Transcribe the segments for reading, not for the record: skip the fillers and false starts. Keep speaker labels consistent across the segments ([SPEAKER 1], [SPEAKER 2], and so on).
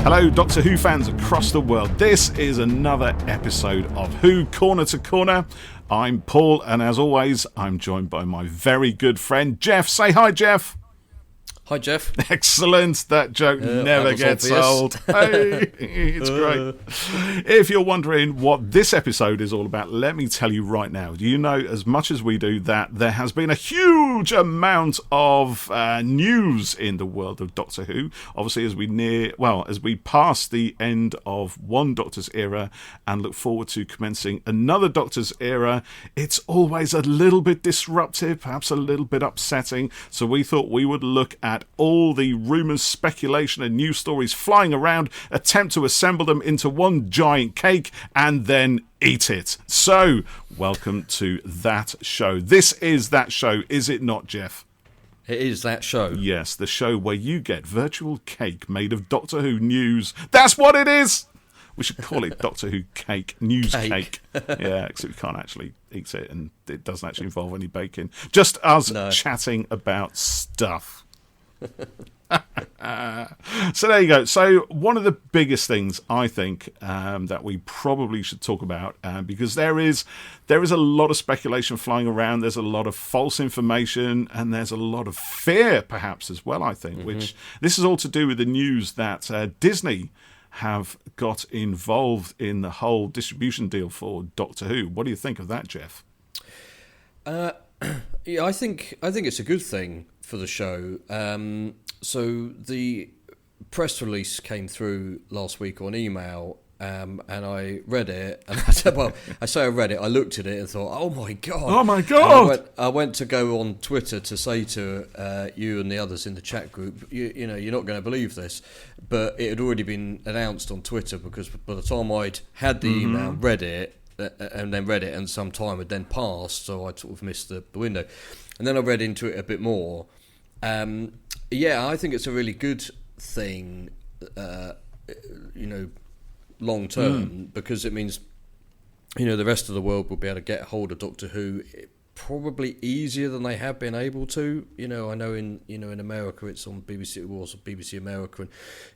[SPEAKER 1] Hello, Doctor Who fans across the world. This is another episode of Who Corner to Corner. I'm Paul, and as always, I'm joined by my very good friend, Geoff. Say hi, Geoff.
[SPEAKER 2] Hi, Geoff.
[SPEAKER 1] Excellent. That joke never gets old. Hey, it's great. If you're wondering what this episode is all about, let me tell you right now. Do you know as much as we do that there has been a huge amount of news in the world of Doctor Who? Obviously, as we pass the end of one Doctor's era and look forward to commencing another Doctor's era, it's always a little bit disruptive, perhaps a little bit upsetting. So we thought we would look at all the rumours, speculation and news stories flying around, attempt to assemble them into one giant cake and then eat it. So, welcome to that show. This is that show, is it not, Geoff?
[SPEAKER 2] It is that show.
[SPEAKER 1] Yes, the show where you get virtual cake made of Doctor Who news. That's what it is! We should call it Doctor Who cake, news cake. Yeah, except we can't actually eat it and it doesn't actually involve any baking. Just us chatting about stuff. So there you go. So one of the biggest things I think that we probably should talk about, because there is a lot of speculation flying around, there's a lot of false information, and there's a lot of fear perhaps as well, I think, which this is all to do with the news that Disney have got involved in the whole distribution deal for Doctor Who. What do you think of that, Geoff?
[SPEAKER 2] Yeah, I think it's a good thing for the show. So the press release came through last week on email, and I read it, and I said, I read it, I looked at it and thought, oh my God. I went to go on Twitter to say to you and the others in the chat group, you know, you're not going to believe this, but it had already been announced on Twitter, because by the time I'd had the email, read it, and some time had then passed, so I'd sort of missed the window. And then I read into it a bit more. I think it's a really good thing, long term, because it means, the rest of the world will be able to get hold of Doctor Who probably easier than they have been able to. I know in America it's on BBC, it was BBC America,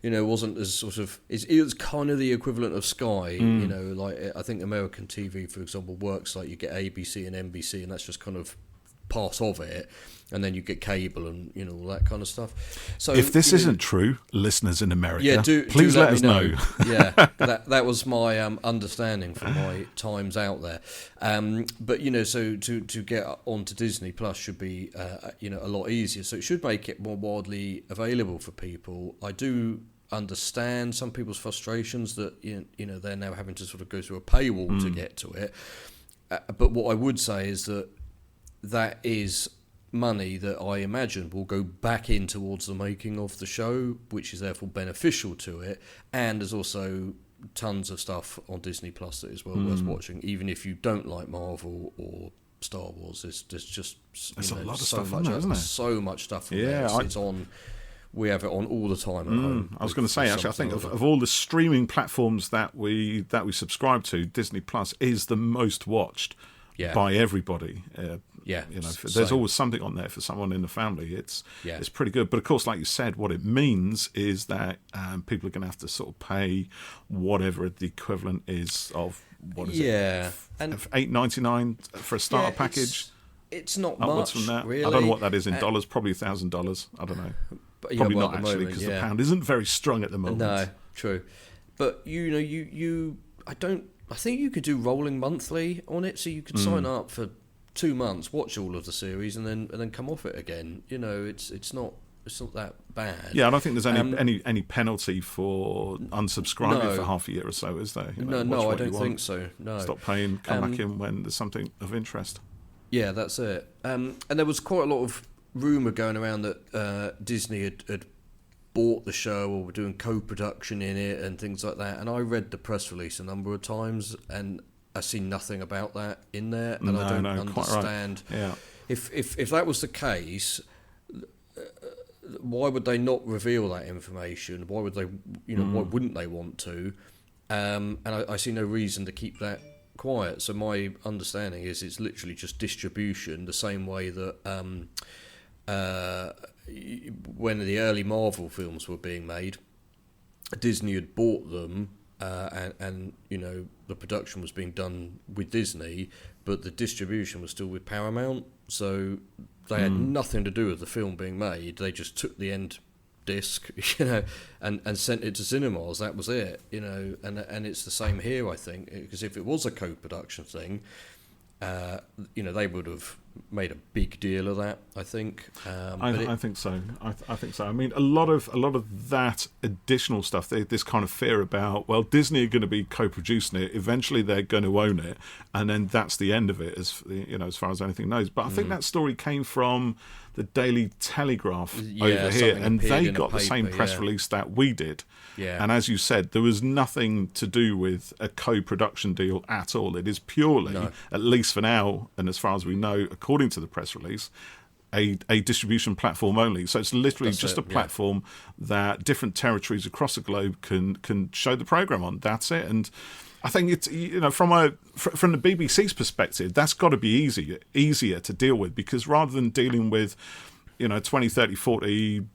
[SPEAKER 2] and it wasn't as sort of, it was kind of the equivalent of Sky. Like I think American TV, for example, works like you get ABC and NBC, and that's just kind of part of it, and then you get cable and all that kind of stuff. So
[SPEAKER 1] if this isn't true, lilisteners in America, please let us know.
[SPEAKER 2] Yeah, that was my understanding from my times out there. But so to get onto Disney Plus should be a lot easier. So it should make it more widely available for people. I do understand some people's frustrations that they're now having to sort of go through a paywall to get to it. But what I would say is that is money that I imagine will go back in towards the making of the show, which is therefore beneficial to it. And there's also tons of stuff on Disney Plus that is well worth watching, even if you don't like Marvel or Star Wars. There's just
[SPEAKER 1] a lot of
[SPEAKER 2] so
[SPEAKER 1] stuff
[SPEAKER 2] much,
[SPEAKER 1] on there, isn't there?
[SPEAKER 2] So much stuff on there. It's on. We have it on all the time at home.
[SPEAKER 1] I was going to say, actually, I think of all the streaming platforms that we subscribe to, Disney Plus is the most watched by everybody. There's always something on there for someone in the family. It's pretty good. But of course, like you said, what it means is that people are going to have to sort of pay whatever the equivalent is of what is it? And $8.99 for a starter package.
[SPEAKER 2] It's not
[SPEAKER 1] upwards
[SPEAKER 2] much
[SPEAKER 1] from that.
[SPEAKER 2] really.
[SPEAKER 1] I don't know what that is in dollars. Probably $1,000. I don't know. Probably not actually, because the pound isn't very strong at the moment.
[SPEAKER 2] No, true. But I think you could do rolling monthly on it, so you could sign up for 2 months, watch all of the series, and then come off it again. It's not that bad.
[SPEAKER 1] Yeah, I don't think there's any penalty for unsubscribing for half a year or so, is there?
[SPEAKER 2] No, I don't think so. No,
[SPEAKER 1] stop paying, come back in when there's something of interest.
[SPEAKER 2] Yeah, that's it. And there was quite a lot of rumour going around that Disney had bought the show or were doing co-production in it and things like that. And I read the press release a number of times, and I see nothing about that in there, and I don't understand.
[SPEAKER 1] Quite right. Yeah.
[SPEAKER 2] If that was the case, why would they not reveal that information? Why would they? Why wouldn't they want to? And I see no reason to keep that quiet. So my understanding is it's literally just distribution, the same way that when the early Marvel films were being made, Disney had bought them, and the production was being done with Disney, but the distribution was still with Paramount. So they had nothing to do with the film being made. They just took the end disc, and sent it to cinemas. That was it, and it's the same here, I think, because if it was a co-production thing, they would have made a big deal of that, I think.
[SPEAKER 1] I think so. I think so. I mean, a lot of that additional stuff, this kind of fear about, well, Disney are going to be co-producing it. Eventually, they're going to own it, and then that's the end of it, as far as anything knows. But I think that story came from the Daily Telegraph over here, and they got the same press release that we did.
[SPEAKER 2] Yeah.
[SPEAKER 1] And as you said, there was nothing to do with a co-production deal at all. It is purely, at least for now, and as far as we know, according to the press release, a distribution platform only. So it's literally just a platform that different territories across the globe can show the program on. That's it. And I think it's, from the BBC's perspective, that's got to be easier to deal with, because rather than dealing with 20, 30, 40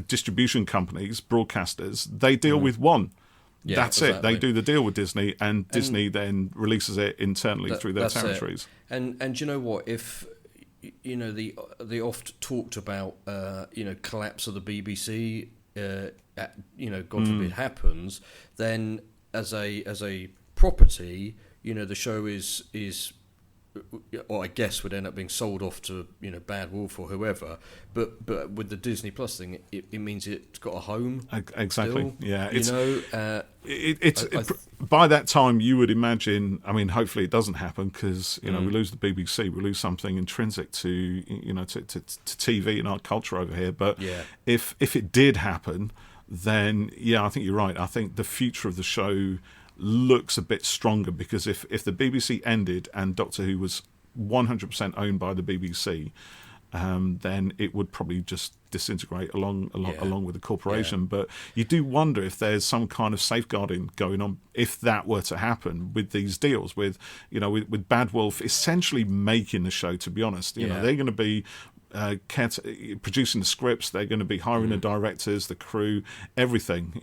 [SPEAKER 1] distribution companies, broadcasters, they deal with one. Yeah, that's exactly it. They do the deal with Disney, and Disney then releases it internally through their territories.
[SPEAKER 2] And you know what? If the oft talked about collapse of the BBC, God forbid happens, then as a property, the show is or I guess would end up being sold off to Bad Wolf or whoever, but with the Disney Plus thing, it means it's got a home.
[SPEAKER 1] Exactly.
[SPEAKER 2] Still,
[SPEAKER 1] Yeah. By that time, you would imagine. I mean, hopefully it doesn't happen, because we lose the BBC, we lose something intrinsic to to TV and our culture over here. But if it did happen, then I think you're right. I think the future of the show looks a bit stronger, because if the BBC ended and Doctor Who was 100% owned by the BBC, then it would probably just disintegrate along with the corporation. Yeah. But you do wonder if there's some kind of safeguarding going on if that were to happen with these deals, with Bad Wolf essentially making the show. To be honest, they're going to be producing the scripts, they're going to be hiring the directors, the crew, everything.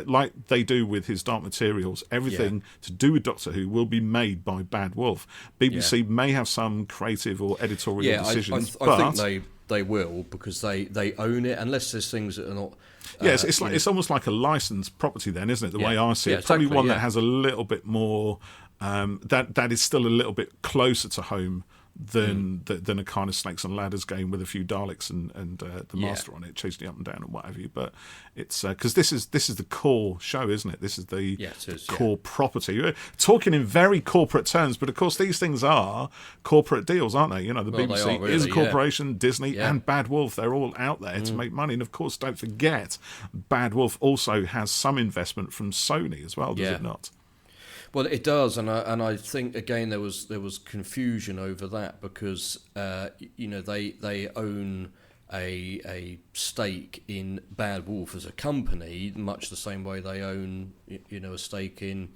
[SPEAKER 1] Like they do with his Dark Materials, everything to do with Doctor Who will be made by Bad Wolf. BBC may have some creative or editorial decisions,
[SPEAKER 2] I think they will, because they own it, unless there's things that are not.
[SPEAKER 1] It's almost like a licensed property then, isn't it? The way I see it, probably one that has a little bit more. That is still a little bit closer to home than a kind of Snakes and Ladders game with a few Daleks and the Master on it chasing you up and down and what have you. But it's because this is the core show, isn't it? This is the core property. We're talking in very corporate terms, but of course these things are corporate deals, aren't they? The BBC is a corporation, Disney and Bad Wolf, they're all out there to make money. And of course, don't forget, Bad Wolf also has some investment from Sony as well, does it not?
[SPEAKER 2] Well, it does, and I think again there was confusion over that, because they own a stake in Bad Wolf as a company, much the same way they own a stake in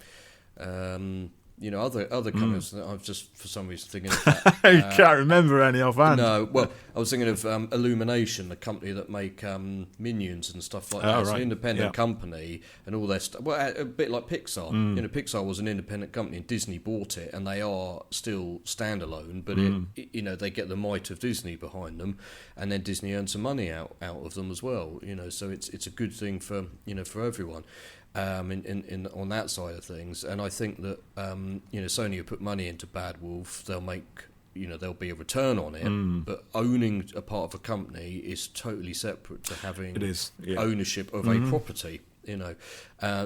[SPEAKER 2] other companies. I've just for some reason thinking of that.
[SPEAKER 1] You can't remember any offhand.
[SPEAKER 2] No, well, I was thinking of Illumination, the company that make Minions and stuff like that. It's an independent company, and all their stuff. Well, a bit like Pixar. Pixar was an independent company, and Disney bought it, and they are still standalone. But they get the might of Disney behind them, and then Disney earns some money out of them as well. So it's a good thing for for everyone. On that side of things, and I think that Sony will put money into Bad Wolf. They'll make there'll be a return on it, but owning a part of a company is totally separate to having ownership of a property.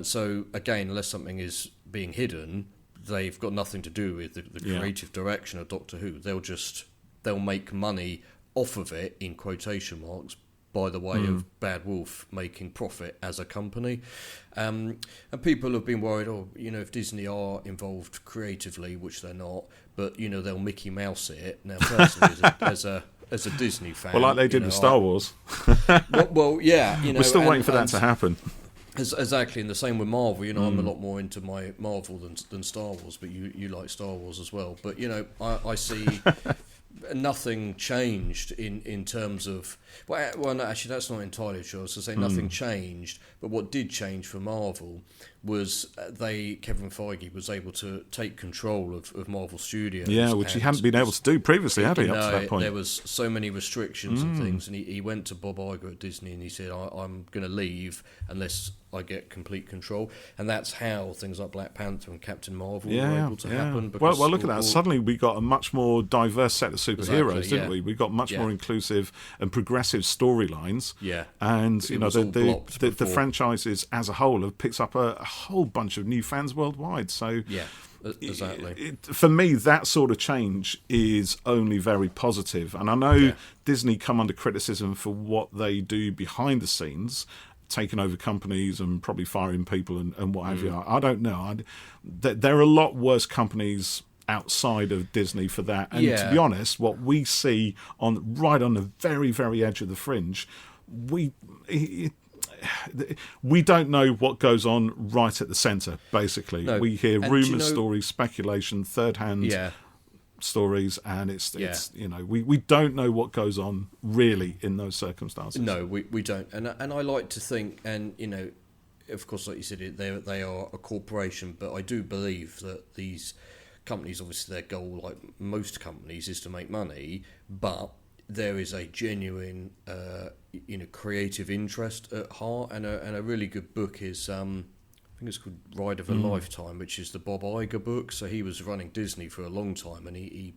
[SPEAKER 2] So again, unless something is being hidden, they've got nothing to do with the creative direction of Doctor Who. They'll make money off of it, in quotation marks, by the way of Bad Wolf making profit as a company. And people have been worried, if Disney are involved creatively, which they're not, but, they'll Mickey Mouse it. Now, personally, as a Disney fan...
[SPEAKER 1] Well, like they did with Star Wars.
[SPEAKER 2] We're
[SPEAKER 1] still waiting for that to happen.
[SPEAKER 2] Exactly, and the same with Marvel. I'm a lot more into my Marvel than Star Wars, but you like Star Wars as well. But, I see... nothing changed in terms of well no, actually that's not entirely true. I was to say nothing changed, but what did change for Marvel was Kevin Feige was able to take control of Marvel Studios.
[SPEAKER 1] Yeah, which he hadn't been able to do previously, had he? Up to that point,
[SPEAKER 2] there was so many restrictions and things, and he went to Bob Iger at Disney and he said, "I'm going to leave unless I get complete control," and that's how things like Black Panther and Captain Marvel were able to happen.
[SPEAKER 1] Well, look at that. Suddenly we got a much more diverse set of superheroes, didn't we? We got much more inclusive and progressive storylines.
[SPEAKER 2] Yeah,
[SPEAKER 1] and you know the franchises as a whole have picked up a whole bunch of new fans worldwide. So
[SPEAKER 2] yeah. Exactly.
[SPEAKER 1] For me, that sort of change is only very positive. And I know Disney come under criticism for what they do behind the scenes, taking over companies and probably firing people and what have you. I don't know. There are a lot worse companies outside of Disney for that. And to be honest, what we see right on the very, very edge of the fringe, we don't know what goes on right at the centre, basically. No. We hear rumours, stories, speculation, third-hand stories, and it's we don't know what goes on really in those circumstances.
[SPEAKER 2] No, we don't. And I like to think, and of course, like you said, they are a corporation, but I do believe that these companies, obviously their goal, like most companies, is to make money, but there is a genuine creative interest at heart, and a really good book is I think it's called Ride of a Lifetime, which is the Bob Iger book. So he was running Disney for a long time, and he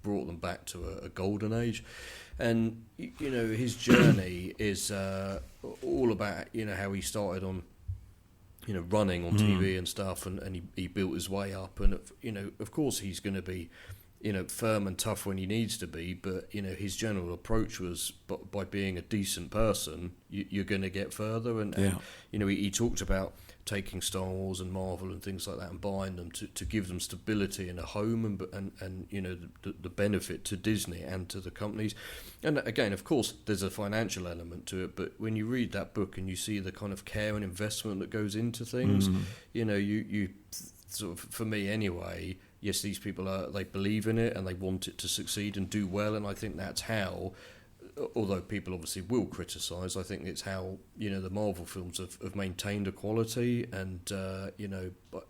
[SPEAKER 2] brought them back to a golden age, and his journey is all about how he started on running on TV and stuff, and he built his way up, and of course he's going to be firm and tough when he needs to be, but his general approach was, by being a decent person, you're going to get further. And he talked about taking Star Wars and Marvel and things like that and buying them to give them stability and a home, and the benefit to Disney and to the companies. And again, of course, there's a financial element to it, but when you read that book and you see the kind of care and investment that goes into things, you sort of, for me anyway, yes, these people they believe in it and they want it to succeed and do well, and I think that's how, although people obviously will criticise, I think it's how the Marvel films have maintained a quality, and but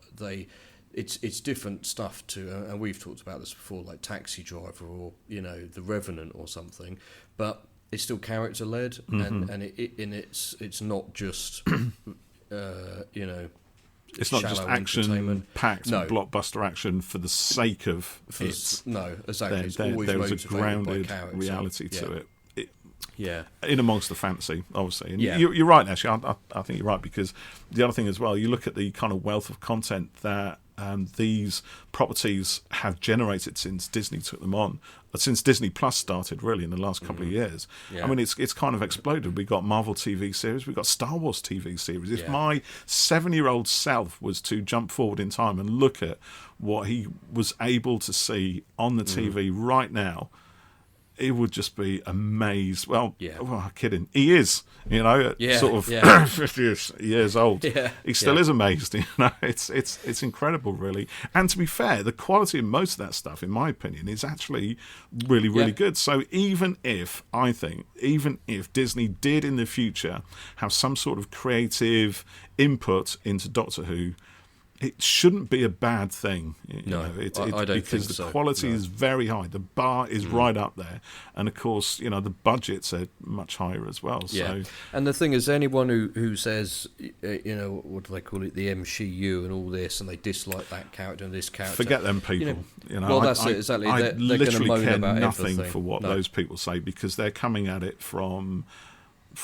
[SPEAKER 2] it's different stuff to, and we've talked about this before, like Taxi Driver or The Revenant or something, but it's still character led, and it's not just
[SPEAKER 1] It's not just action-packed blockbuster action for the sake of it.
[SPEAKER 2] No, exactly.
[SPEAKER 1] There is a grounded reality to it. In amongst the fantasy, obviously. And you're right, actually. I think you're right, because the other thing as well, you look at the kind of wealth of content that these properties have generated since Disney took them on, since Disney Plus started, really, in the last couple of years. I mean, it's kind of exploded. We've got Marvel TV series, we've got Star Wars TV series. If my 7-year-old self was to jump forward in time and look at what he was able to see on the TV right now, it would just be amazed. Well, kidding. He is, sort of 50 years old. He still is amazed. It's incredible, really. And to be fair, the quality of most of that stuff, in my opinion, is actually really, really good. So even if Disney did in the future have some sort of creative input into Doctor Who, it shouldn't be a bad thing.
[SPEAKER 2] I don't
[SPEAKER 1] because
[SPEAKER 2] think so.
[SPEAKER 1] The quality is very high. The bar is right up there, and of course, the budgets are much higher as well. So,
[SPEAKER 2] and the thing is, anyone who says, what do they call it, the MCU and all this, and they dislike that character and this character,
[SPEAKER 1] forget them people.
[SPEAKER 2] Well, that's it exactly.
[SPEAKER 1] I
[SPEAKER 2] they're
[SPEAKER 1] literally
[SPEAKER 2] moan
[SPEAKER 1] care
[SPEAKER 2] about
[SPEAKER 1] nothing
[SPEAKER 2] everything.
[SPEAKER 1] for what those people say, because they're coming at it from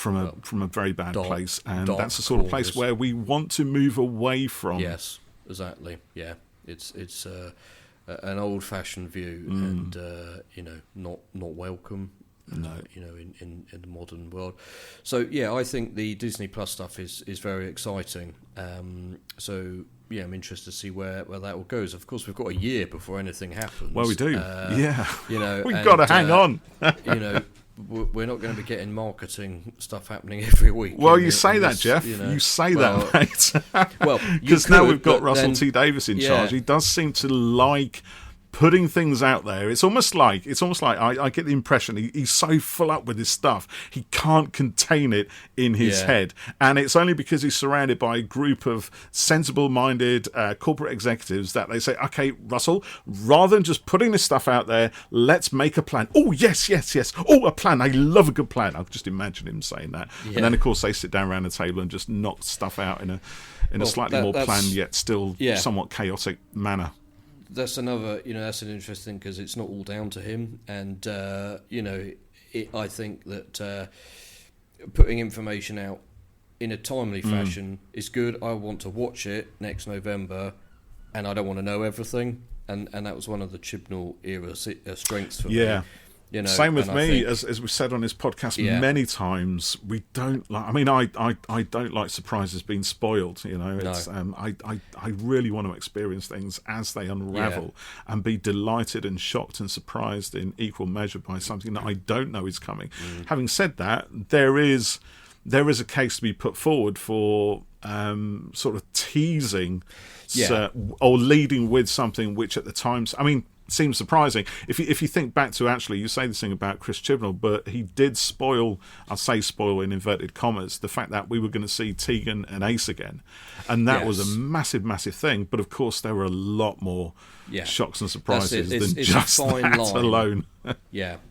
[SPEAKER 1] a very bad place, and that's the sort of place where we want to move away from.
[SPEAKER 2] Yes. Exactly. Yeah, it's an old-fashioned view, and not welcome.
[SPEAKER 1] No,
[SPEAKER 2] in the modern world. So I think the Disney Plus stuff is very exciting. So I'm interested to see where that all goes. Of course, we've got a year before anything happens.
[SPEAKER 1] Well, we do. We've
[SPEAKER 2] got
[SPEAKER 1] to hang on.
[SPEAKER 2] We're not going to be getting marketing stuff happening every week.
[SPEAKER 1] Well, you say that, Geoff. You say that, mate.
[SPEAKER 2] Well,
[SPEAKER 1] because now we've got Russell T Davies in charge. He does seem to like putting things out there. It's almost like I get the impression he's so full up with his stuff he can't contain it in his head, and it's only because he's surrounded by a group of sensible-minded corporate executives that they say, okay, Russell, rather than just putting this stuff out there, let's make a plan. Oh, yes. Oh, a plan. I love a good plan. I can just imagine him saying that. And then, of course, they sit down around the table and just knock stuff out in a slightly more planned yet still somewhat chaotic manner.
[SPEAKER 2] That's another, that's an interesting, because it's not all down to him. And, I think that putting information out in a timely fashion is good. I want to watch it next November, and I don't want to know everything. And that was one of the Chibnall era strengths for me.
[SPEAKER 1] Same with me, as we've said on this podcast many times. We don't like. I mean, I don't like surprises being spoiled. It's, I really want to experience things as they unravel and be delighted and shocked and surprised in equal measure by something that I don't know is coming. Having said that, there is a case to be put forward for sort of teasing or leading with something which at the time, seems surprising. If you think back to, actually, you say this thing about Chris Chibnall, but he did spoil, I'll say spoil in inverted commas, the fact that we were going to see Tegan and Ace again. And that was a massive, massive thing. But of course, there were a lot more shocks and surprises than just that alone.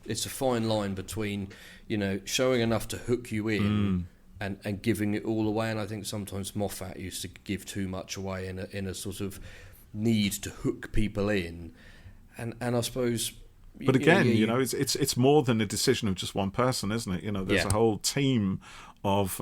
[SPEAKER 2] It's a fine line between, showing enough to hook you in and giving it all away. And I think sometimes Moffat used to give too much away in a sort of need to hook people in. And I suppose,
[SPEAKER 1] but again, it's more than a decision of just one person, isn't it? There's a whole team of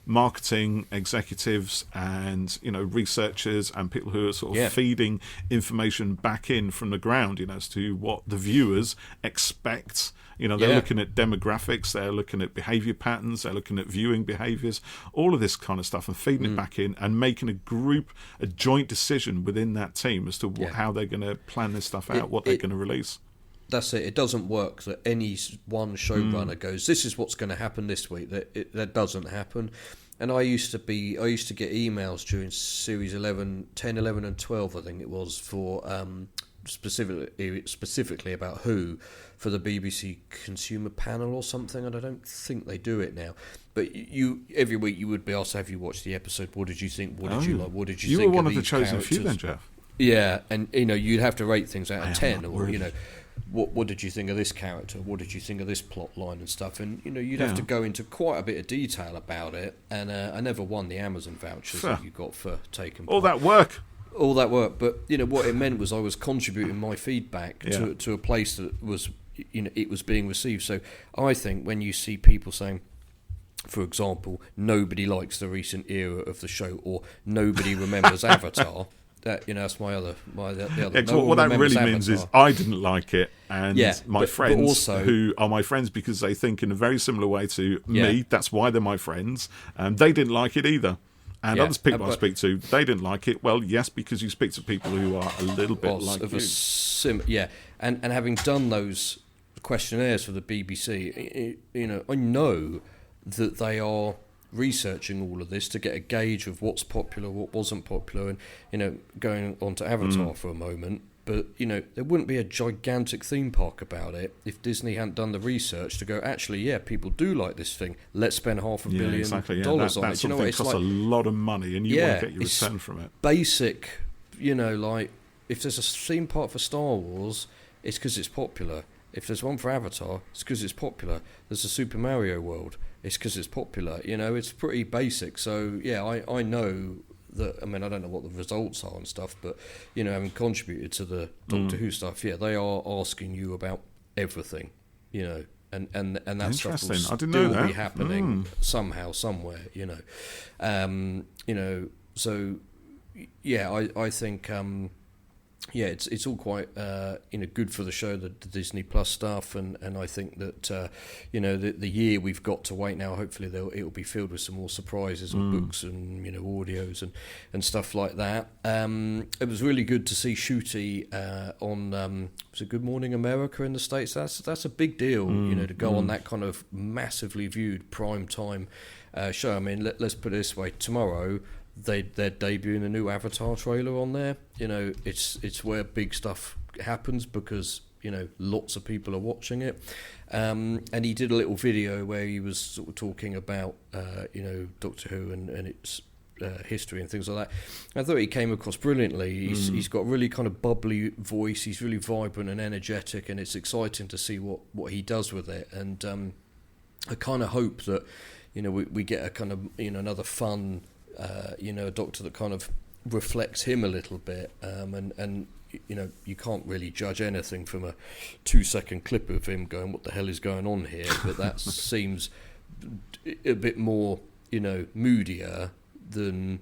[SPEAKER 1] marketing executives and researchers and people who are sort of feeding information back in from the ground, as to what the viewers expect. They're looking at demographics, they're looking at behaviour patterns, they're looking at viewing behaviours, all of this kind of stuff, and feeding it back in and making a joint decision within that team as to how they're going to plan this stuff out, what they're going to release.
[SPEAKER 2] That's it. It doesn't work that any one showrunner goes, this is what's going to happen this week. That doesn't happen. And I used to get emails during series 10, 11 and 12, I think it was, for specifically about Who, for the BBC Consumer Panel or something, and I don't think they do it now. But every week you would be asked, have you watched the episode? What did you think? What did you like? What did you think?
[SPEAKER 1] You were one of the
[SPEAKER 2] chosen
[SPEAKER 1] few then, Geoff.
[SPEAKER 2] Yeah, and you'd have to rate things out of 10, or what did you think of this character? What did you think of this plot line and stuff? And you'd have to go into quite a bit of detail about it. And I never won the Amazon vouchers that you got for taking part.
[SPEAKER 1] All that work,
[SPEAKER 2] but what it meant was I was contributing my feedback to a place that was, it was being received. So I think when you see people saying, for example, nobody likes the recent era of the show, or nobody remembers Avatar, that that's the other. What
[SPEAKER 1] that really means is I didn't like it, and my friends, but also, who are my friends because they think in a very similar way to me, that's why they're my friends, they didn't like it either. And other people I speak to, they didn't like it. Well, yes, because you speak to people who are a little bit like you.
[SPEAKER 2] And having done those questionnaires for the BBC, I know that they are researching all of this to get a gauge of what's popular, what wasn't popular, and going on to Avatar for a moment. But there wouldn't be a gigantic theme park about it if Disney hadn't done the research to go, actually, people do like this thing. Let's spend $500 million on it.
[SPEAKER 1] That sort of thing costs a lot of money, and you want to get your return from it.
[SPEAKER 2] Basic, like if there's a theme park for Star Wars, it's because it's popular. If there's one for Avatar, it's because it's popular. There's a Super Mario World, it's because it's popular. It's pretty basic. So I know that. I mean, I don't know what the results are and stuff, but having contributed to the Doctor Who stuff, they are asking you about everything. And that stuff will still be happening somehow, somewhere. So I think. It's all quite good for the show, the Disney Plus stuff, and I think that the year we've got to wait now. Hopefully, it'll be filled with some more surprises and books and audios and stuff like that. It was really good to see Ncuti on was it Good Morning America in the States. That's a big deal, to go on that kind of massively viewed prime time show. I mean, let's put it this way: tomorrow, they're debuting a new Avatar trailer on there. You know, it's where big stuff happens because, you know, lots of people are watching it. And he did a little video where he was sort of talking about, you know, Doctor Who and its history and things like that. I thought he came across brilliantly. He's got a really kind of bubbly voice. He's really vibrant and energetic, and it's exciting to see what he does with it. And I kind of hope that, you know, we get a kind of, you know, another fun, you know, a Doctor that kind of reflects him a little bit. And you know, you can't really judge anything from a 2-second clip of him going, what the hell is going on here? But that seems a bit more, you know, moodier than,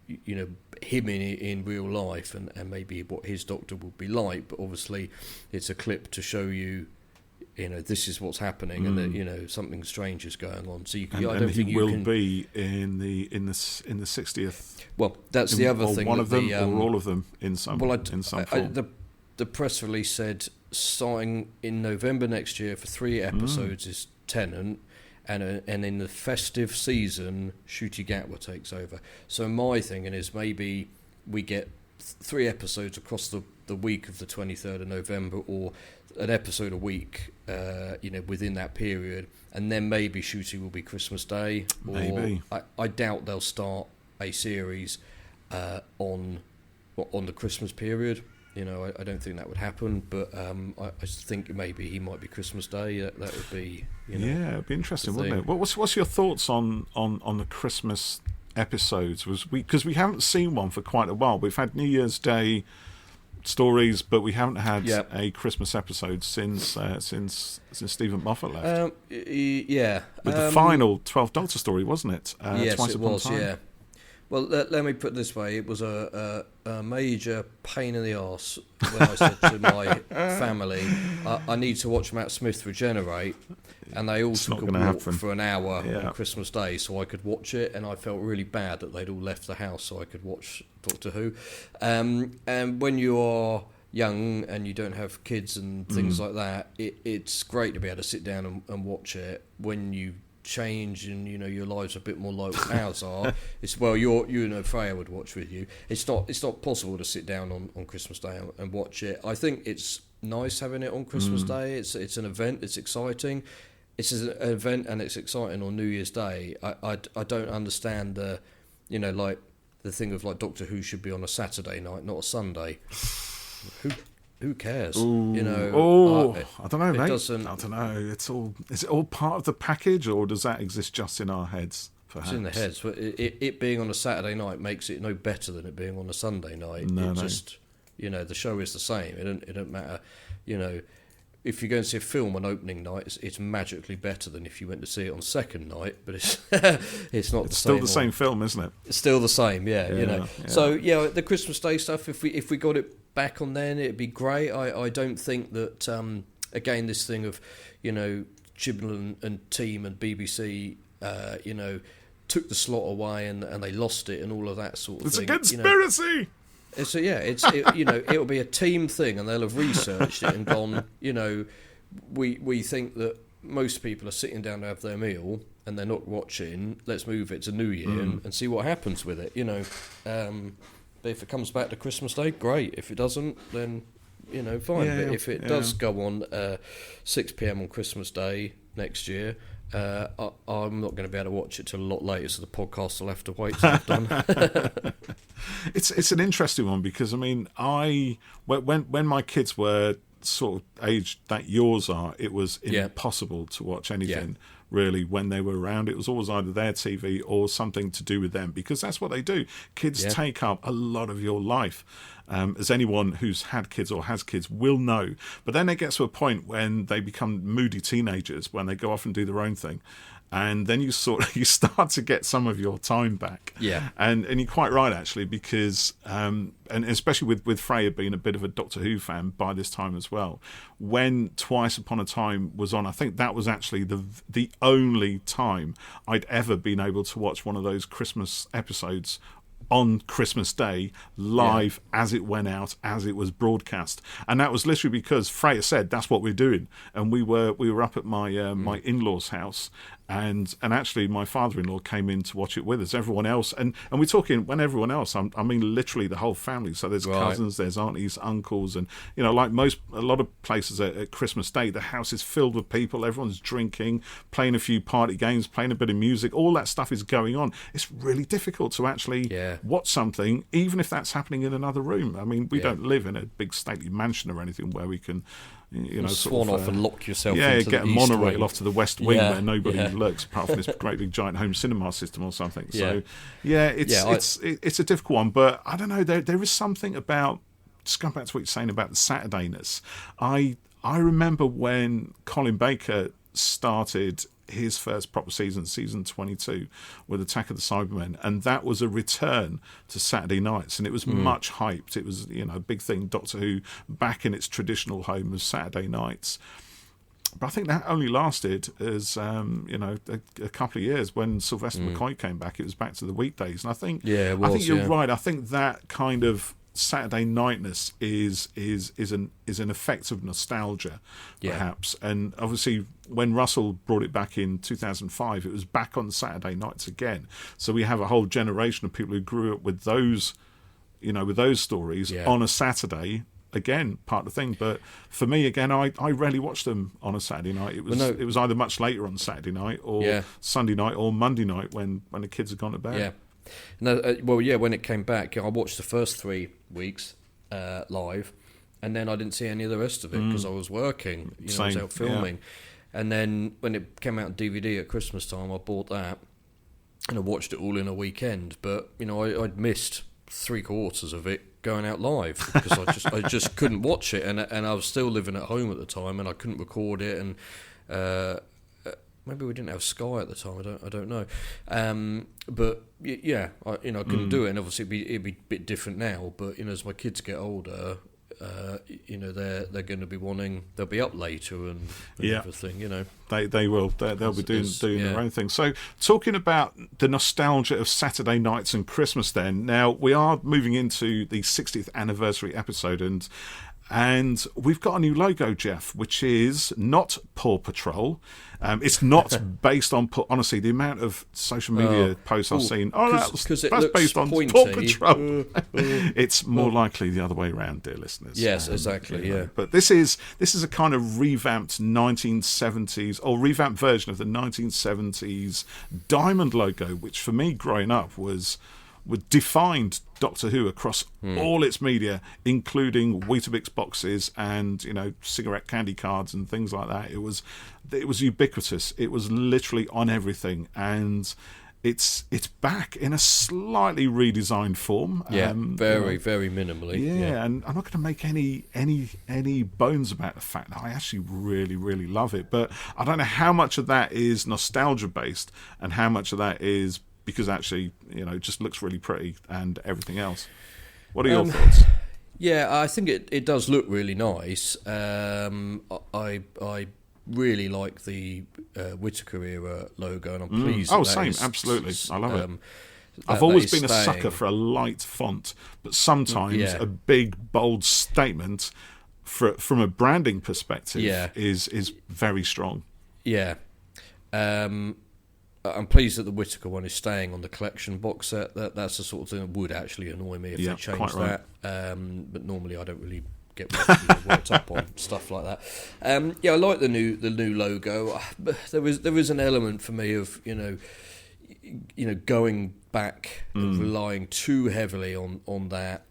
[SPEAKER 2] you know, him in real life and maybe what his Doctor would be like. But obviously it's a clip to show you, you know, this is what's happening, and that, you know, something strange is going on. So I don't think
[SPEAKER 1] he will be in the 60th.
[SPEAKER 2] Well, that's the other thing.
[SPEAKER 1] One of them, or all of them, in some. Well, in some form.
[SPEAKER 2] The press release said starting in November next year for 3 episodes is Tennant, and in the festive season, Ncuti Gatwa takes over. So my thinking is maybe we get 3 episodes across the week of the 23rd of November, or an episode a week, you know, within that period, and then maybe Ncuti will be Christmas Day.
[SPEAKER 1] Maybe.
[SPEAKER 2] I doubt they'll start a series on the Christmas period. You know, I don't think that would happen, but I think maybe he might be Christmas Day. That would be, you know,
[SPEAKER 1] yeah, it'd be interesting, wouldn't it? What's your thoughts on the Christmas episodes? Because we haven't seen one for quite a while. We've had New Year's Day stories, but we haven't had a Christmas episode since Stephen Moffat left. With the final 12th Doctor story, wasn't it?
[SPEAKER 2] Yes,
[SPEAKER 1] Twice
[SPEAKER 2] it
[SPEAKER 1] Upon
[SPEAKER 2] was.
[SPEAKER 1] Time.
[SPEAKER 2] Yeah. Well, let me put it this way: it was a major pain in the arse when I said to my family, "I need to watch Matt Smith regenerate," and they all took a walk for an hour on Christmas Day so I could watch it, and I felt really bad that they'd all left the house so I could watch Doctor Who. And when you are young and you don't have kids and things like that, it's great to be able to sit down and watch it. When you change and, you know, your lives are a bit more like ours are, it's, well, you know, Freya would watch with you. It's not possible to sit down on Christmas Day and watch it. I think it's nice having it on Christmas Day. It's an event. It's exciting. It's an event and it's exciting on New Year's Day. I don't understand the, you know, like the thing of like Doctor Who should be on a Saturday night, not a Sunday. Who cares?
[SPEAKER 1] Ooh.
[SPEAKER 2] You know.
[SPEAKER 1] I don't know, mate.
[SPEAKER 2] I
[SPEAKER 1] don't know. Is it all part of the package, or does that exist just in our heads? Perhaps?
[SPEAKER 2] It's in the heads. But it being on a Saturday night makes it no better than it being on a Sunday night. Just, you know, the show is the same. It don't matter. You know, if you go and see a film on opening night, it's magically better than if you went to see it on second night. But it's it's not. It's
[SPEAKER 1] still the same film, isn't it?
[SPEAKER 2] It's still the same. Yeah. You know. Yeah. So yeah, the Christmas Day stuff. If we got it back on then, it'd be great. I don't think that again, this thing of, you know, Chibnall and team and BBC, you know, took the slot away and they lost it and all of that sort of thing.
[SPEAKER 1] It's a conspiracy.
[SPEAKER 2] You know, you know, it'll be a team thing, and they'll have researched it and gone, you know, we think that most people are sitting down to have their meal and they're not watching. Let's move it to New Year and see what happens with it. You know. But if it comes back to Christmas Day, great. If it doesn't, then, you know, fine. But if it does go on 6 p.m. on Christmas Day next year, I'm not going to be able to watch it till a lot later, so the podcast will have to wait till it's done.
[SPEAKER 1] It's an interesting one because, I mean, when my kids were sort of aged that yours are, it was impossible to watch anything really when they were around. It was always either their TV or something to do with them, because that's what they do. Kids take up a lot of your life, as anyone who's had kids or has kids will know. But then it gets to a point when they become moody teenagers, when they go off and do their own thing. And then you start to get some of your time back. Yeah. And you're quite right, actually, because and especially with Freya being a bit of a Doctor Who fan by this time as well, when Twice Upon a Time was on, I think that was actually the only time I'd ever been able to watch one of those Christmas episodes on Christmas Day live as it went out, as it was broadcast. And that was literally because Freya said that's what we're doing, and we were up at my my in-laws house, And actually, my father-in-law came in to watch it with us. Everyone else, and we're talking, when everyone else, I mean literally the whole family. So there's cousins, there's aunties, uncles, and like a lot of places at Christmas Day, the house is filled with people. Everyone's drinking, playing a few party games, playing a bit of music. All that stuff is going on. It's really difficult to actually watch something, even if that's happening in another room. I mean, we don't live in a big stately mansion or anything where we can,
[SPEAKER 2] swan off and lock yourself.
[SPEAKER 1] Get a monorail off to the West Wing where nobody lurks apart from this great big giant home cinema system or something. So it's a difficult one, but I don't know. There is something about, just going back to what you're saying about the Saturdayness. I remember when Colin Baker started his first proper season 22 with Attack of the Cybermen, and that was a return to Saturday nights, and it was much hyped. It was a big thing, Doctor Who back in its traditional home of Saturday nights. But I think that only lasted as a couple of years. When Sylvester McCoy came back, it was back to the weekdays, and I think you're right. I think that kind of Saturday nightness is an effect of nostalgia, perhaps. And obviously, when Russell brought it back in 2005, it was back on Saturday nights again. So we have a whole generation of people who grew up with those, with those stories on a Saturday. Again, part of the thing. But for me, again, I rarely watched them on a Saturday night. It was either much later on Saturday night or Sunday night or Monday night when the kids had gone to bed.
[SPEAKER 2] Yeah. No, when it came back, I watched the first 3 weeks live, and then I didn't see any of the rest of it because I was working. I was out filming. And then when it came out on DVD at Christmas time, I bought that and I watched it all in a weekend. But I'd missed 3/4 of it going out live because I just couldn't watch it, and I was still living at home at the time, and I couldn't record it, and maybe we didn't have Sky at the time. I don't know, but I couldn't do it. And obviously it'd be a bit different now. But as my kids get older, they're going to be wanting. They'll be up later and everything.
[SPEAKER 1] They will. They'll be doing their own thing. So talking about the nostalgia of Saturday nights and Christmas. Then now we are moving into the 60th anniversary episode, and we've got a new logo, Geoff, which is not Paw Patrol. It's not based on... Honestly, the amount of social media posts I've seen... that's based on pointy. Paw Patrol. It's more likely the other way around, dear listeners.
[SPEAKER 2] Yes, exactly,
[SPEAKER 1] But this is a kind of revamped 1970s... or revamped version of the 1970s Diamond logo, which for me, growing up, was defined Doctor Who across all its media, including Weetabix boxes and cigarette candy cards and things like that. It was ubiquitous. It was literally on everything, and it's back in a slightly redesigned form.
[SPEAKER 2] Very minimally.
[SPEAKER 1] And I'm not going to make any bones about the fact that I actually really, really love it. But I don't know how much of that is nostalgia based and how much of that is because actually, it just looks really pretty and everything else. What are your thoughts?
[SPEAKER 2] Yeah, I think it does look really nice. I really like the Whittaker era logo, and I'm pleased.
[SPEAKER 1] Absolutely, I love it. I've always been a sucker for a light font, but sometimes a big, bold statement from a branding perspective is very strong. Yeah.
[SPEAKER 2] I'm pleased that the Whittaker one is staying on the collection box set. That's the sort of thing that would actually annoy me if they changed that. But normally I don't really get worked up on stuff like that. I like the new logo. But there is an element for me of going back and relying too heavily on that.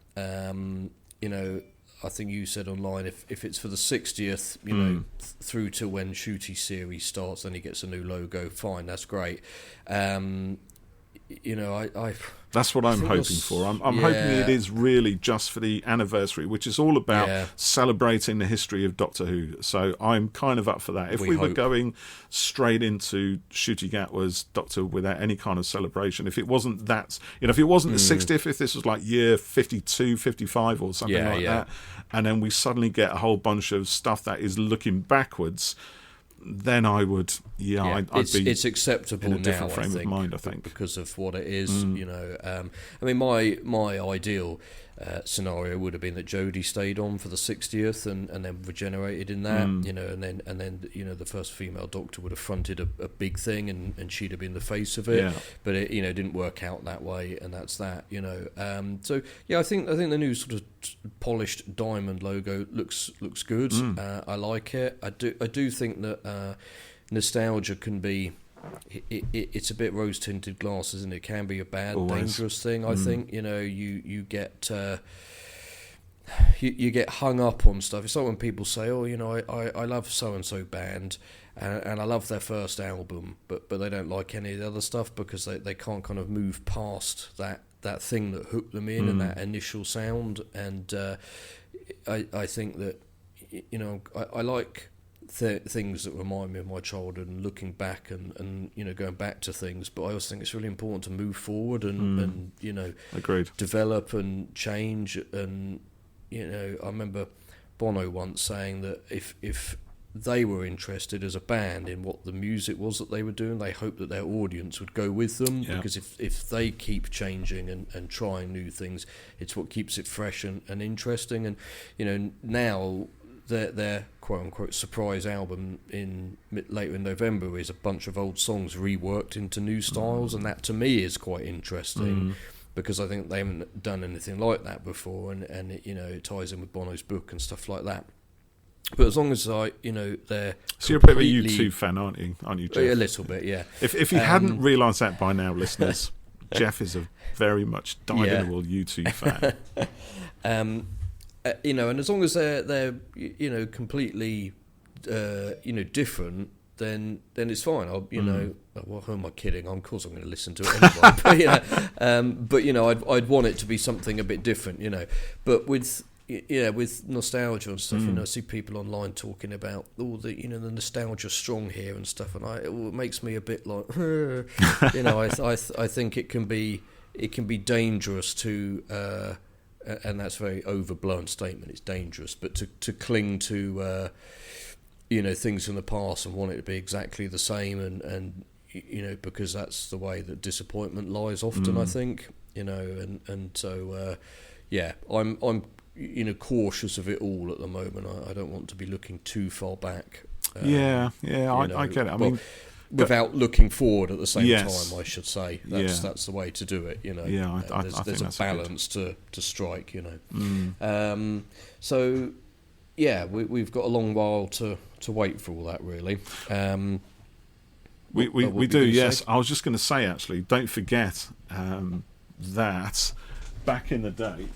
[SPEAKER 2] I think you said online if it's for the 60th, through to when Ncuti series starts, then he gets a new logo. Fine, that's great.
[SPEAKER 1] That's what I'm hoping for. I'm hoping it is really just for the anniversary, which is all about celebrating the history of Doctor Who. So I'm kind of up for that. If we were going straight into Ncuti Gatwa's Doctor without any kind of celebration, if it wasn't that, if it wasn't the 60th, if this was like year 52, 55 or something like that, and then we suddenly get a whole bunch of stuff that is looking backwards, then I would, I'd be.
[SPEAKER 2] It's acceptable
[SPEAKER 1] in a different
[SPEAKER 2] now,
[SPEAKER 1] frame of mind, I think,
[SPEAKER 2] because of what it is. My ideal scenario would have been that Jodie stayed on for the 60th and then regenerated in that, and then the first female Doctor would have fronted a big thing and she'd have been the face of it, but it didn't work out that way, and that's that. So yeah, I think the new sort of polished diamond logo looks good. I like it. I do think that nostalgia can be. It's a bit rose-tinted glasses, and it can be a bad, dangerous thing. I think you get you get hung up on stuff. It's like when people say, "Oh, I love so and so band, and I love their first album, but they don't like any of the other stuff because they can't kind of move past that thing that hooked them in and that initial sound." And I think that I like things that remind me of my childhood and looking back and going back to things, but I also think it's really important to move forward and
[SPEAKER 1] Agreed.
[SPEAKER 2] develop and change. And I remember Bono once saying that if they were interested as a band in what the music was that they were doing, they hoped that their audience would go with them, because if they keep changing and trying new things, it's what keeps it fresh and interesting. And now their quote-unquote surprise album later in November is a bunch of old songs reworked into new styles, and that to me is quite interesting, because I think they haven't done anything like that before, and it ties in with Bono's book and stuff like that. But as long as they're
[SPEAKER 1] so you're a bit of a U2 fan, aren't you, Geoff?
[SPEAKER 2] A little bit, yeah.
[SPEAKER 1] If you hadn't realised that by now, listeners, Geoff is a very much dyed-in-the-wool U2 fan.
[SPEAKER 2] And as long as they're completely different, then it's fine. Well, who am I kidding? Of course I'm going to listen to it anyway. But I'd want it to be something a bit different. But with nostalgia and stuff, I see people online talking about all the the nostalgia strong here and stuff, and it makes me a bit like, I think it can be dangerous to. And that's a very overblown statement. It's dangerous, but to cling to things from the past and want it to be exactly the same, and because that's the way that disappointment lies often. I think and so I'm cautious of it all at the moment. I don't want to be looking too far back.
[SPEAKER 1] I get it. I mean,
[SPEAKER 2] without looking forward at the same time, I should say. That's the way to do it,
[SPEAKER 1] I think
[SPEAKER 2] there's
[SPEAKER 1] that's
[SPEAKER 2] a balance to strike, So, we've got a long while to wait for all that, really.
[SPEAKER 1] We do, yes. Say? I was just going to say, actually, don't forget that back in the day...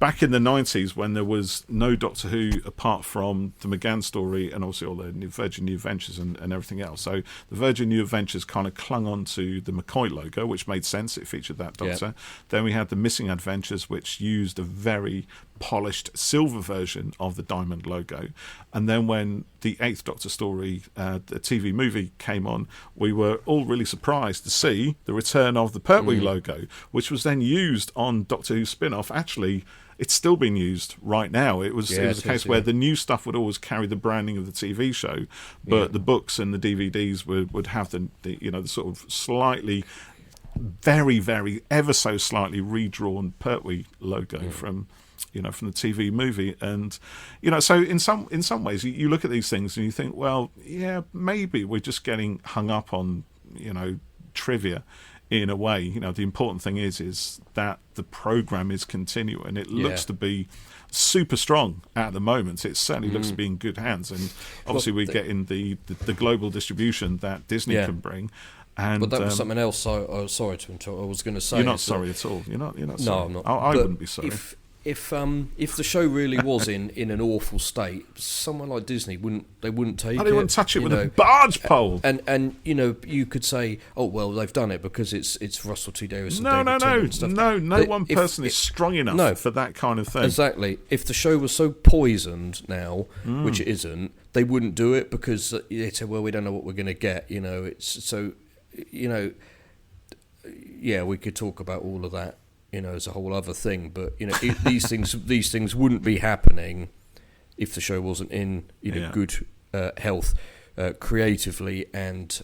[SPEAKER 1] Back in the 90s, when there was no Doctor Who apart from the McGann story and also all the Virgin New Adventures and everything else. So the Virgin New Adventures kind of clung on to the McCoy logo, which made sense. It featured that Doctor. Yep. Then we had the Missing Adventures, which used a very polished silver version of the Diamond logo. And then when the 8th Doctor story, the TV movie, came on, we were all really surprised to see the return of the Pertwee logo, which was then used on Doctor Who spin-off. Actually, it's still being used right now. It was a case where the new stuff would always carry the branding of the TV show, but the books and the DVDs would have the sort of slightly, very, very, ever so slightly redrawn Pertwee logo from the TV movie. And so in some ways you look at these things and you think, well, yeah, maybe we're just getting hung up on trivia. In a way, the important thing is that the program is continuing. It looks to be super strong at the moment. It certainly looks to be in good hands, and obviously we're getting the global distribution that Disney can bring. And
[SPEAKER 2] but that was something else. I was sorry to interrupt. I was going to say
[SPEAKER 1] you're not sorry at all. You're not sorry.
[SPEAKER 2] No, I'm not.
[SPEAKER 1] I wouldn't be sorry.
[SPEAKER 2] If the show really was in an awful state, someone like Disney wouldn't take it.
[SPEAKER 1] They wouldn't touch it with a barge pole.
[SPEAKER 2] And you could say, oh well, they've done it because it's Russell T Davies and David Tennant and stuff.
[SPEAKER 1] No one person is strong enough for that kind of thing.
[SPEAKER 2] Exactly. If the show was so poisoned now, which it isn't, they wouldn't do it because they'd say, well, we don't know what we're going to get. It's so we could talk about all of that. As a whole other thing, but these things wouldn't be happening if the show wasn't in good health creatively and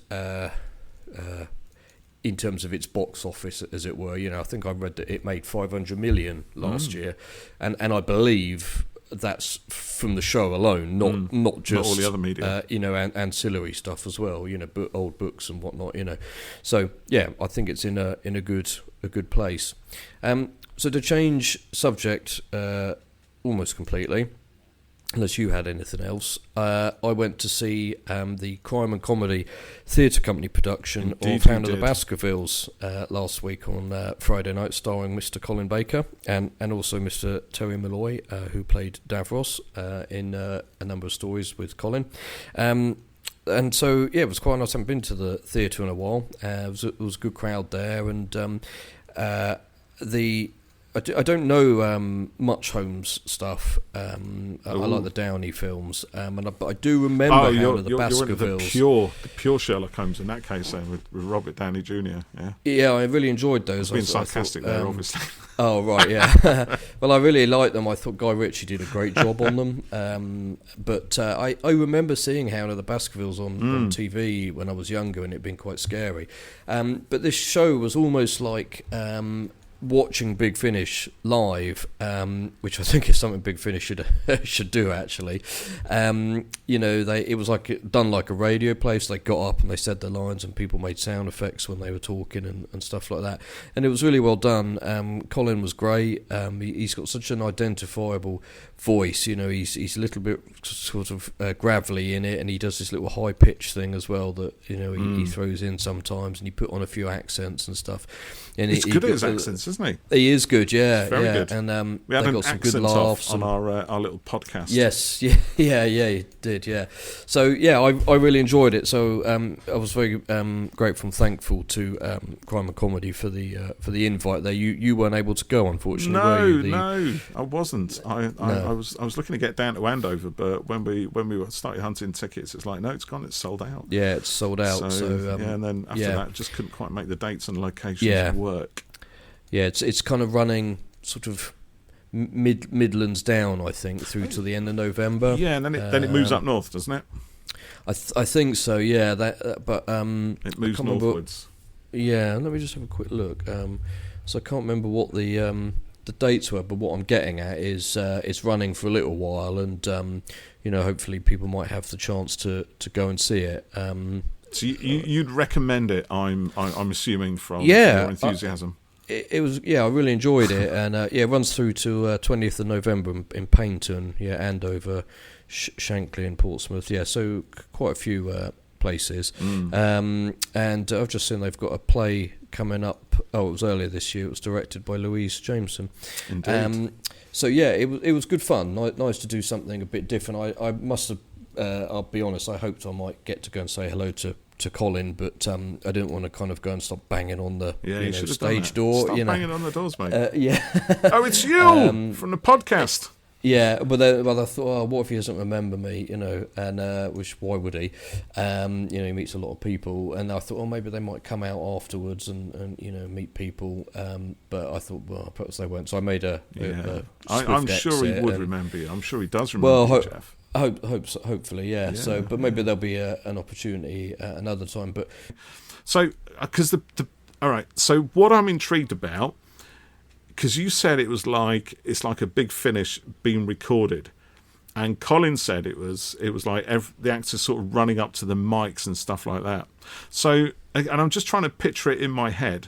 [SPEAKER 2] in terms of its box office, as it were. I think I read that it made 500 million last year, and I believe that's from the show alone, not just
[SPEAKER 1] not all the other media,
[SPEAKER 2] and ancillary stuff as well. Old books and whatnot. So yeah, I think it's in a good place. So to change subject almost completely, unless you had anything else, I went to see the crime and comedy theatre company production of Hound of the Baskervilles last week on Friday night, starring Mr. Colin Baker and also Mr. Terry Malloy, who played Davros in a number of stories with Colin. And so, yeah, it was quite nice. I haven't been to the theatre in a while. It was a good crowd there, and I don't know much Holmes stuff. I like the Downey films, but I do remember Hound of the Baskervilles.
[SPEAKER 1] You're the pure Sherlock Holmes in that case, then, with Robert Downey Jr.
[SPEAKER 2] Yeah, I really enjoyed those.
[SPEAKER 1] Being sarcastic there, obviously.
[SPEAKER 2] Oh right, yeah. Well, I really liked them. I thought Guy Ritchie did a great job on them. But I remember seeing Hound of the Baskervilles on TV when I was younger, and it being quite scary. But this show was almost like watching Big Finish live, which I think is something Big Finish should do actually. It was done like a radio play, so they got up and they said their lines, and people made sound effects when they were talking and stuff like that. And it was really well done. Colin was great. He's got such an identifiable voice. He's a little bit sort of gravelly in it, and he does this little high pitch thing as well that he throws in sometimes, and he put on a few accents and stuff. And
[SPEAKER 1] he's good at his accents, isn't he?
[SPEAKER 2] He is good, yeah.
[SPEAKER 1] Very good.
[SPEAKER 2] And
[SPEAKER 1] we had
[SPEAKER 2] they
[SPEAKER 1] an
[SPEAKER 2] got some good
[SPEAKER 1] accent
[SPEAKER 2] laughs
[SPEAKER 1] on our little podcast.
[SPEAKER 2] Yes, yeah, he did, yeah. So yeah, I really enjoyed it. So I was very grateful and thankful to Crime and Comedy for the invite there. You weren't able to go, unfortunately.
[SPEAKER 1] No, I wasn't. I was looking to get down to Andover, but when we started hunting tickets, it's like, no, it's gone. It's sold out.
[SPEAKER 2] Yeah, it's sold out. So
[SPEAKER 1] and then after that, just couldn't quite make the dates and locations work.
[SPEAKER 2] Yeah, it's kind of running sort of Midlands down, I think, through to the end of November.
[SPEAKER 1] Yeah, and then it moves up north, doesn't it?
[SPEAKER 2] I think so. Yeah, but
[SPEAKER 1] it moves northwards.
[SPEAKER 2] Yeah, let me just have a quick look. So I can't remember what the dates were, but what I'm getting at is it's running for a little while, and hopefully people might have the chance to go and see it.
[SPEAKER 1] So you'd recommend it? I'm assuming from your enthusiasm.
[SPEAKER 2] It was, I really enjoyed it, and it runs through to 20th of November in Paignton, Andover, Shankly and Portsmouth, so quite a few places. And I've just seen they've got a play coming up. Oh, it was earlier this year. It was directed by Louise Jameson.
[SPEAKER 1] Indeed.
[SPEAKER 2] So yeah, it was good fun. Nice to do something a bit different. I must have. I'll be honest. I hoped I might get to go and say hello to Colin, but I didn't want to kind of go and stop banging on the stage door.
[SPEAKER 1] Stop banging on the doors, mate.
[SPEAKER 2] Oh,
[SPEAKER 1] it's you from the podcast.
[SPEAKER 2] Yeah, but I thought, what if he doesn't remember me? And which why would he? He meets a lot of people, and I thought, maybe they might come out afterwards and meet people. But I thought, well, perhaps they won't. So I made a
[SPEAKER 1] I'm sure he would remember you. I'm sure he does remember you, Geoff.
[SPEAKER 2] Hopefully, yeah. So, but maybe there'll be an opportunity another time. But
[SPEAKER 1] so, because all right. So, what I'm intrigued about, because you said it's like a Big Finish being recorded, and Colin said it was like the actors sort of running up to the mics and stuff like that. So, and I'm just trying to picture it in my head.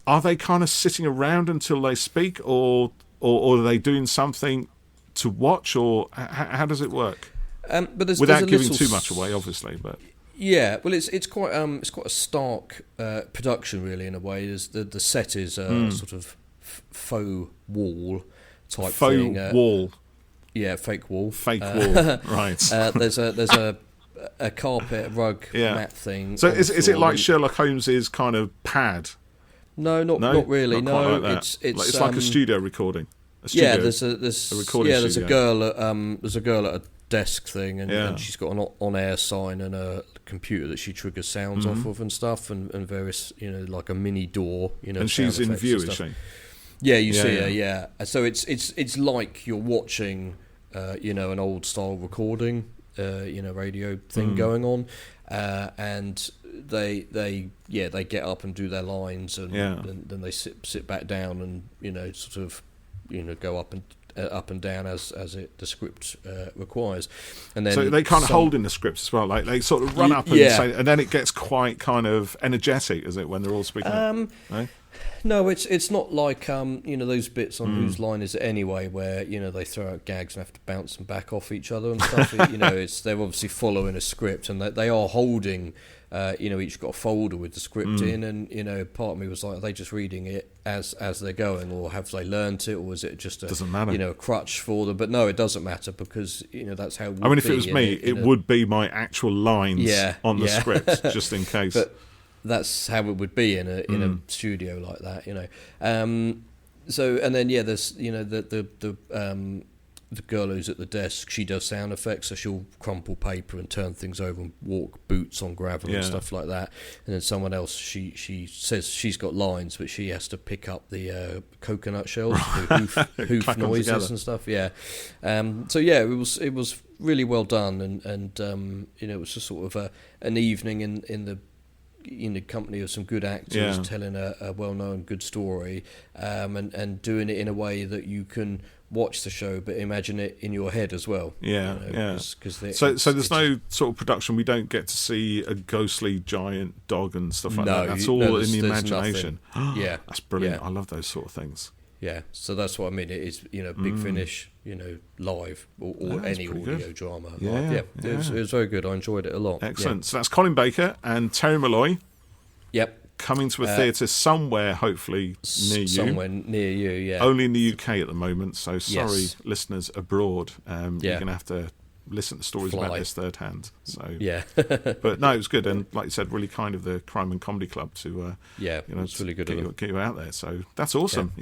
[SPEAKER 1] Are they kind of sitting around until they speak, or are they doing something to watch, or how does it work?
[SPEAKER 2] But
[SPEAKER 1] without giving too much away, obviously. But
[SPEAKER 2] yeah, well, it's quite a stark production, really, in a way. The set is sort of faux wall type thing.
[SPEAKER 1] Faux wall.
[SPEAKER 2] Yeah, fake wall.
[SPEAKER 1] Fake wall. Right.
[SPEAKER 2] There's a carpet rug mat thing.
[SPEAKER 1] So is it like Sherlock Holmes's kind of pad?
[SPEAKER 2] No, not really.
[SPEAKER 1] Not quite like that. It's like a studio recording.
[SPEAKER 2] There's a girl at a desk thing, and she's got an on-air sign and a computer that she triggers sounds off of and stuff, and various like a mini door,
[SPEAKER 1] and she's in view, is she?
[SPEAKER 2] Yeah, you see her. Yeah, so it's like you're watching an old style recording, radio thing going on, and they get up and do their lines, and then they sit back down and sort of go up and down as the script requires, and then
[SPEAKER 1] so they kind of hold in the scripts as well, like they sort of run up and say, and then it gets quite kind of energetic, is it, when they're all speaking? Right?
[SPEAKER 2] No, it's not like those bits on Whose Line Is It Anyway, where they throw out gags and have to bounce them back off each other and stuff. They're obviously following a script, and they are holding. Each got a folder with the script in, and part of me was like, are they just reading it as they're going, or have they learnt it, or is it just a crutch for them? But no, it doesn't matter, because that's how.
[SPEAKER 1] I mean, if it was me, it would be my actual lines on the script, just in case.
[SPEAKER 2] But that's how it would be in a studio like that, So, and then there's the girl who's at the desk, she does sound effects, so she'll crumple paper and turn things over and walk boots on gravel and stuff like that. And then someone else, she says she's got lines, but she has to pick up the coconut shells, the hoof noises and stuff. It was really well done, and it was just sort of an evening in the company of some good actors telling a well-known good story, and doing it in a way that you can watch the show but imagine it in your head as well. So
[SPEAKER 1] there's no sort of production. We don't get to see a ghostly giant dog and stuff like that. That's all in the imagination. That's brilliant. I love those sort of things.
[SPEAKER 2] So that's what I mean. It is Big Finish, live or any audio drama. It was very good. I enjoyed it a lot.
[SPEAKER 1] Excellent. So that's Colin Baker and Terry Malloy.
[SPEAKER 2] Yep.
[SPEAKER 1] Coming to a theatre somewhere, hopefully near you.
[SPEAKER 2] Somewhere near you, yeah.
[SPEAKER 1] Only in the UK at the moment, so sorry, listeners abroad. You're going to have to listen to stories about this third hand. So but no, it was good, and like you said, really kind of the Crime and Comedy Club to it's really good get you out there. So that's awesome.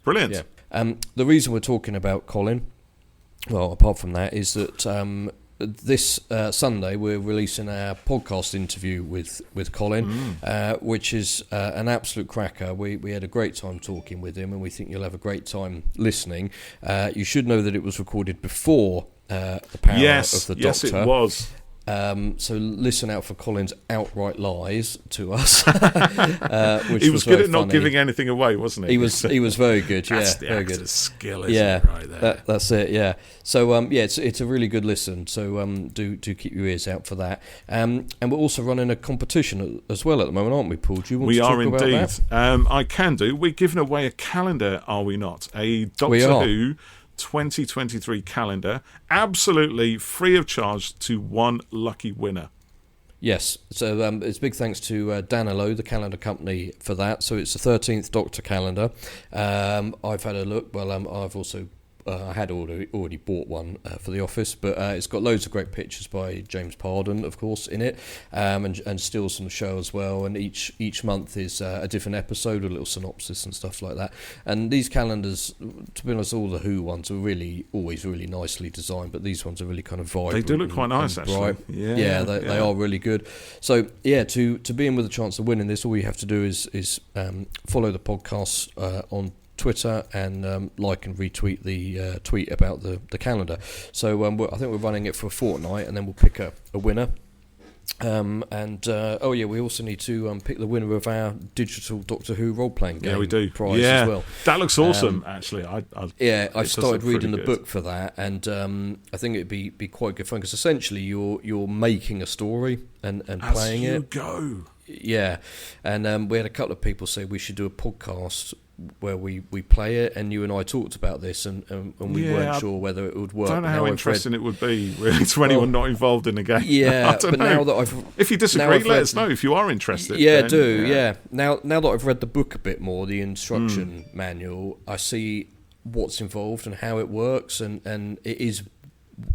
[SPEAKER 1] Brilliant.
[SPEAKER 2] The reason we're talking about Colin, well, apart from that, is that this Sunday we're releasing our podcast interview with Colin, which is an absolute cracker. We had a great time talking with him, and we think you'll have a great time listening. You should know that it was recorded before The Power of the Doctor.
[SPEAKER 1] Yes, it was.
[SPEAKER 2] So listen out for Colin's outright lies to us. Which
[SPEAKER 1] he was good at not giving anything away, wasn't he?
[SPEAKER 2] He was very good.
[SPEAKER 1] That's the
[SPEAKER 2] very
[SPEAKER 1] actor's
[SPEAKER 2] good
[SPEAKER 1] skill, isn't it, right there?
[SPEAKER 2] That's it. Yeah. So it's a really good listen. So do keep your ears out for that. And we're also running a competition as well at the moment, aren't we, Paul? Do you want to talk about that?
[SPEAKER 1] We are indeed. I can do. We're giving away a calendar, are we not? A Doctor Who 2023 calendar, absolutely free of charge to one lucky winner.
[SPEAKER 2] Yes, so it's big thanks to Danilo, the calendar company, for that. So it's the 13th Doctor calendar. I've had a look. Well, I've also I had already bought one for the office, but it's got loads of great pictures by James Pardon, of course, in it, and stills from the show as well. And each month is a different episode, a little synopsis and stuff like that. And these calendars, to be honest, all the Who ones are really always really nicely designed, but these ones are really kind of vibrant.
[SPEAKER 1] They do look quite nice, actually.
[SPEAKER 2] They are really good. So to be in with a chance of winning this, all you have to do is follow the podcast on Twitter and like and retweet the tweet about the calendar. So I think we're running it for a fortnight, and then we'll pick a winner. We also need to pick the winner of our digital Doctor Who role-playing game.
[SPEAKER 1] We do.
[SPEAKER 2] Prize as well.
[SPEAKER 1] That looks awesome, actually.
[SPEAKER 2] I started reading the book for that, and I think it'd be quite good fun, because essentially you're making a story and playing it.
[SPEAKER 1] As you go.
[SPEAKER 2] Yeah, and we had a couple of people say we should do a podcast where we play it, and you and I talked about this, and we weren't sure whether it would work.
[SPEAKER 1] I don't know how interesting it would be, really, to anyone not involved in the game.
[SPEAKER 2] Yeah, but know. Now that
[SPEAKER 1] if you disagree, let us know if you are interested.
[SPEAKER 2] Yeah, Now that I've read the book a bit more, the instruction manual, I see what's involved and how it works, and it is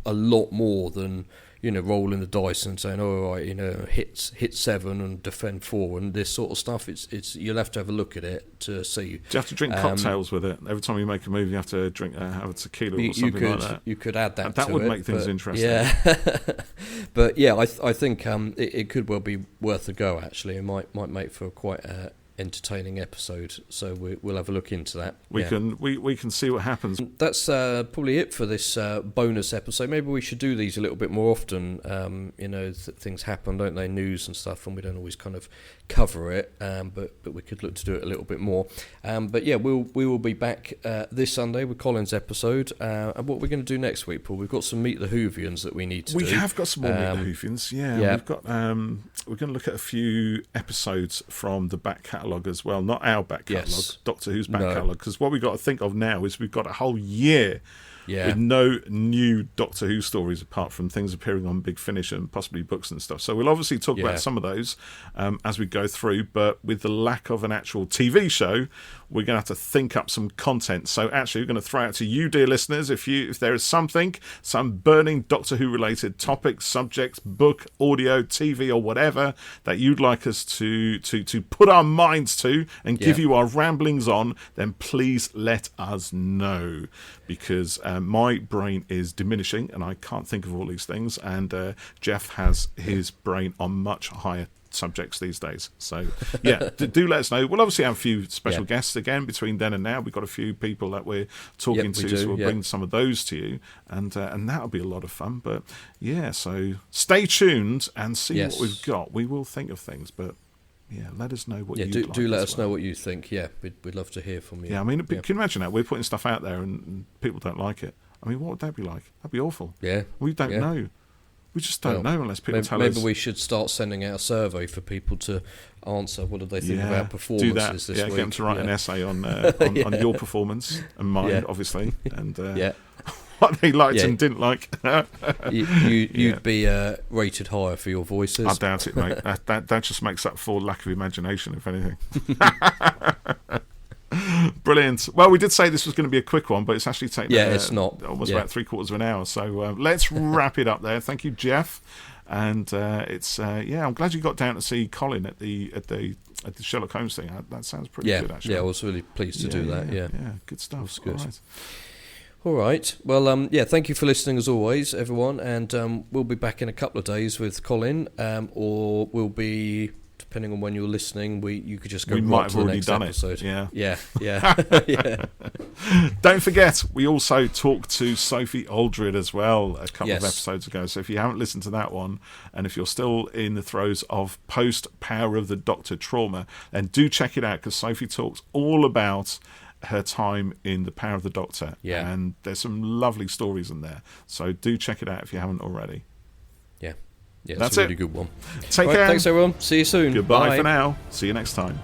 [SPEAKER 2] a lot more than rolling the dice and saying, "Oh, right, hit 7 and defend 4" and this sort of stuff. It's you'll have to have a look at it to see.
[SPEAKER 1] Do you have to drink cocktails with it? Every time you make a move, you have to have a tequila or something like that.
[SPEAKER 2] You could add that.
[SPEAKER 1] That would make things interesting.
[SPEAKER 2] Yeah, but I think it could well be worth a go. Actually, it might make for quite entertaining episode. So we'll have a look into that.
[SPEAKER 1] We can see what happens.
[SPEAKER 2] That's probably it for this bonus episode. Maybe we should do these a little bit more often. Things happen, don't they? News and stuff, and we don't always kind of cover it. But we could look to do it a little bit more. But yeah, we will be back this Sunday with Colin's episode. And what we're going to do next week, Paul? We've got some Meet the Whovians that we need to do.
[SPEAKER 1] We have got some more Meet the Whovians. Yeah, we've got. We're going to look at a few episodes from the back catalogue as well. Not our back catalogue, Doctor Who's back catalogue. Because what we've got to think of now is we've got a whole year with no new Doctor Who stories apart from things appearing on Big Finish and possibly books and stuff. So we'll obviously talk about some of those as we go through, but with the lack of an actual TV show, we're going to have to think up some content. So actually we're going to throw out to you, dear listeners, if there is some burning Doctor Who related topic, subject, book, audio, TV or whatever that you'd like us to put our minds to and give you our ramblings on, then please let us know, because my brain is diminishing and I can't think of all these things, and Geoff has his brain on much higher subjects these days. So yeah, do let us know. We'll obviously have a few special guests again between then and now. We've got a few people that we're talking to, so we'll bring some of those to you, and that'll be a lot of fun. But yeah, so stay tuned and see what we've got. We will think of things, but yeah, let us know what you like.
[SPEAKER 2] Do let us know what you think. Yeah, we'd love to hear from you.
[SPEAKER 1] Yeah, I mean, can you imagine that? We're putting stuff out there and people don't like it. I mean, what would that be like? That'd be awful.
[SPEAKER 2] Yeah.
[SPEAKER 1] We don't know. We just don't know unless people tell us.
[SPEAKER 2] Maybe we should start sending out a survey for people to answer. What do they think about performances this week?
[SPEAKER 1] Get them to write an essay on your performance and mine, obviously, and what they liked and didn't like.
[SPEAKER 2] You'd be rated higher for your voices.
[SPEAKER 1] I doubt it, mate. that just makes up for lack of imagination, if anything. Brilliant. Well, we did say this was going to be a quick one, but it's actually taken
[SPEAKER 2] it's not
[SPEAKER 1] almost about 3/4 of an hour. So let's wrap it up there. Thank you, Geoff. And it's I'm glad you got down to see Colin at the Sherlock Holmes thing. That sounds pretty good, actually.
[SPEAKER 2] Yeah, I was really pleased to do that. Yeah,
[SPEAKER 1] good stuff.
[SPEAKER 2] That's good. All right. Well, thank you for listening as always, everyone. And we'll be back in a couple of days with Colin, or we'll be, depending on when you're listening, you could just go right to the next episode. Yeah.
[SPEAKER 1] Don't forget, we also talked to Sophie Aldred as well a couple of episodes ago. So if you haven't listened to that one, and if you're still in the throes of post Power of the Doctor trauma, then do check it out, because Sophie talks all about her time in the Power of the Doctor. Yeah. And there's some lovely stories in there. So do check it out if you haven't already.
[SPEAKER 2] Yeah, that's a really good one.
[SPEAKER 1] Take care.
[SPEAKER 2] Thanks, everyone. See you soon.
[SPEAKER 1] Goodbye for now. See you next time.